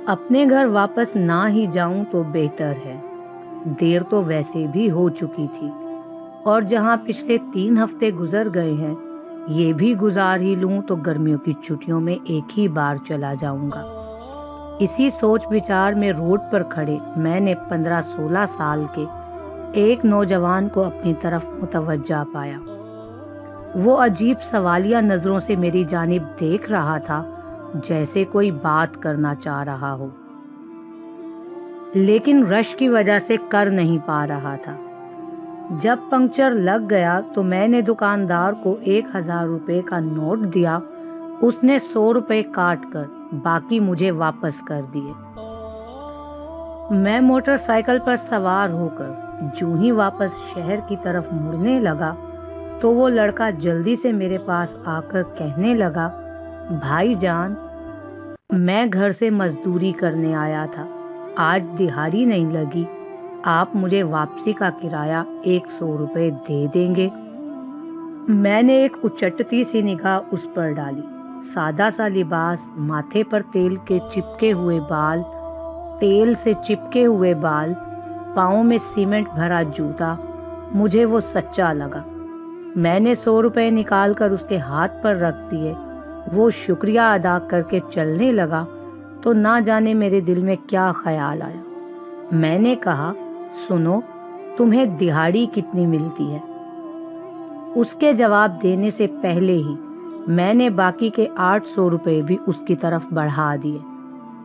अपने घर वापस ना ही जाऊं तो बेहतर है। देर तो वैसे भी हो चुकी थी और जहां पिछले 3 हफ्ते गुजर गए हैं, ये भी गुजार ही लूं तो गर्मियों की छुट्टियों में एक ही बार चला जाऊंगा। इसी सोच विचार में रोड पर खड़े मैंने 15-16 साल के एक नौजवान को अपनी तरफ मुतवज्जा पाया। वो अजीब सवालिया नजरों से मेरी जानिब देख रहा था, जैसे कोई बात करना चाह रहा हो, लेकिन रश की वजह से कर नहीं पा रहा था। जब पंक्चर लग गया तो मैंने दुकानदार को 1000 रुपये का नोट दिया। उसने 100 रुपये काट कर बाकी मुझे वापस कर दिए। मैं मोटरसाइकिल पर सवार होकर जूं ही वापस शहर की तरफ मुड़ने लगा तो वो लड़का जल्दी से मेरे पास आकर कहने लगा, भाईजान, मैं घर से मजदूरी करने आया था, आज दिहाड़ी नहीं लगी, आप मुझे वापसी का किराया 100 रुपये दे देंगे। मैंने एक उचटती सी निगाह उस पर डाली। सादा सा लिबास, माथे पर तेल से चिपके हुए बाल, पाँव में सीमेंट भरा जूता, मुझे वो सच्चा लगा। मैंने 100 रुपये निकाल कर उसके हाथ पर रख दिए। वो शुक्रिया अदा करके चलने लगा तो ना जाने मेरे दिल में क्या ख्याल आया। मैंने कहा, सुनो, तुम्हें दिहाड़ी कितनी मिलती है? उसके जवाब देने से पहले ही मैंने बाकी के 800 रुपये भी उसकी तरफ बढ़ा दिए।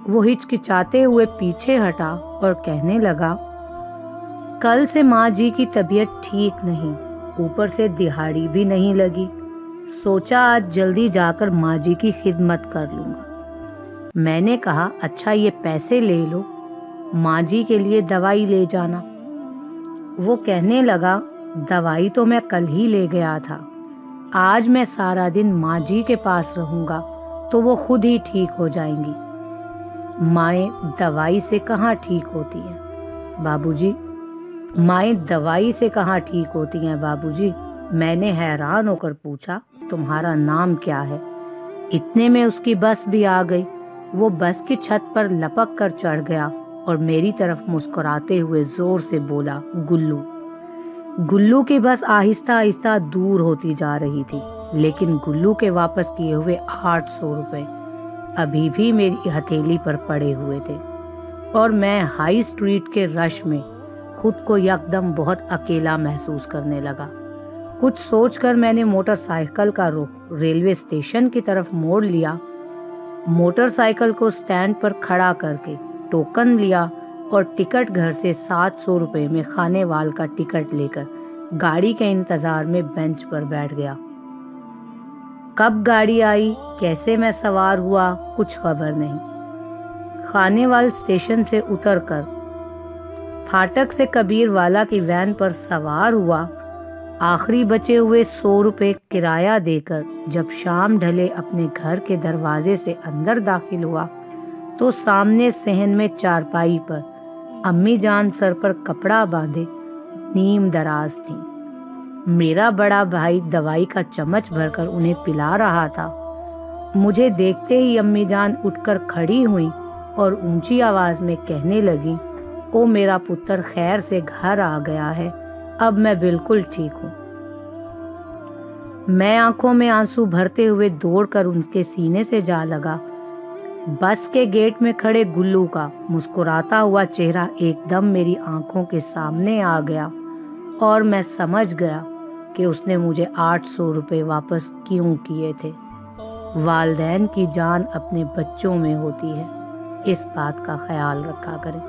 वो हिचकिचाते हुए पीछे हटा और कहने लगा, कल से माँ जी की तबीयत ठीक नहीं, ऊपर से दिहाड़ी भी नहीं लगी, सोचा आज जल्दी जाकर माँ जी की खिदमत कर लूँगा। मैंने कहा, अच्छा ये पैसे ले लो, माँ जी के लिए दवाई ले जाना। वो कहने लगा, दवाई तो मैं कल ही ले गया था, आज मैं सारा दिन माँ जी के पास रहूँगा तो वो खुद ही ठीक हो जाएंगी। माएँ दवाई से कहाँ ठीक होती हैं बाबूजी? माएँ दवाई से कहाँ ठीक होती हैं बाबूजी? मैंने हैरान होकर पूछा, तुम्हारा नाम क्या है? इतने में उसकी बस भी आ गई। वो बस की छत पर लपक कर चढ़ गया और मेरी तरफ मुस्कुराते हुए जोर से बोला, गुल्लू। गुल्लू की बस आहिस्ता आहिस्ता दूर होती जा रही थी, लेकिन गुल्लू के वापस किए हुए 800 रुपये अभी भी मेरी हथेली पर पड़े हुए थे और मैं हाई स्ट्रीट के रश में खुद को यकदम बहुत अकेला महसूस करने लगा। कुछ सोचकर मैंने मोटरसाइकिल का रुख रेलवे स्टेशन की तरफ मोड़ लिया। मोटरसाइकिल को स्टैंड पर खड़ा करके टोकन लिया और टिकट घर से 700 रुपये में खानेवाल का टिकट लेकर गाड़ी के इंतजार में बेंच पर बैठ गया। कब गाड़ी आई, कैसे मैं सवार हुआ, कुछ खबर नहीं। खानेवाल स्टेशन से उतरकर फाटक से कबीरवाला की वैन पर सवार हुआ। आखिरी बचे हुए 100 रुपये किराया देकर जब शाम ढले अपने घर के दरवाजे से अंदर दाखिल हुआ तो सामने सहन में चारपाई पर अम्मी जान सर पर कपड़ा बांधे नीम दराज थी। मेरा बड़ा भाई दवाई का चम्मच भरकर उन्हें पिला रहा था। मुझे देखते ही अम्मी जान उठकर खड़ी हुई और ऊंची आवाज में कहने लगी, ओ मेरा पुत्र खैर से घर आ गया है, अब मैं बिल्कुल ठीक हूँ। मैं आंखों में आंसू भरते हुए दौड़कर उनके सीने से जा लगा। बस के गेट में खड़े गुल्लू का मुस्कुराता हुआ चेहरा एकदम मेरी आंखों के सामने आ गया और मैं समझ गया कि उसने मुझे 800 रुपये वापस क्यों किए थे। वालिदैन की जान अपने बच्चों में होती है, इस बात का ख्याल रखा करें।